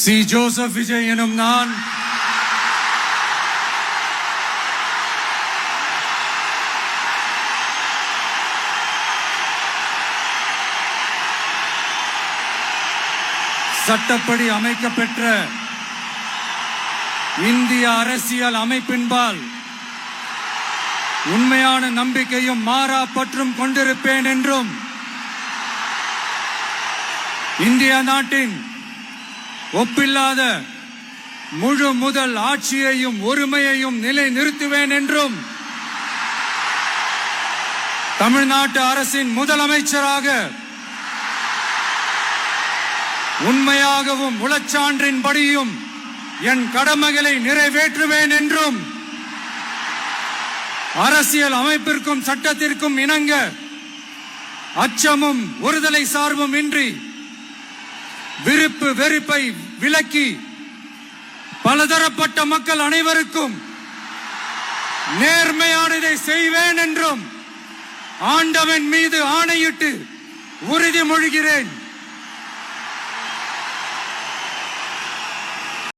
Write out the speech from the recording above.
C. Joseph Vijay எனும் நான் சட்டப்படி அமைக்கப்பெற்ற இந்திய அரசியல் அமைப்பின்பால் உண்மையான நம்பிக்கையும் மாறா பற்றும் கொண்டிருப்பேன் என்றும் இந்திய நாட்டின் ஒப்பில்லாத முழு முதல் ஆட்சியையும் ஒருமையையும் நிலை நிறுத்துவேன் என்றும் தமிழ்நாட்டு அரசின் முதலமைச்சராக உண்மையாகவும் உளச்சான்றின்படியும் என் கடமைகளை நிறைவேற்றுவேன் என்றும் அரசியல் அமைப்பிற்கும் சட்டத்திற்கும் இணங்க அச்சமும் ஒருதலை சார்பும் இன்றி விருப்பு வெறுப்பை விலக்கி பலதரப்பட்ட மக்கள் அனைவருக்கும் நேர்மையானதை செய்வேன் என்றும் ஆண்டவன் மீது ஆணையிட்டு உறுதிமொழிகிறேன்.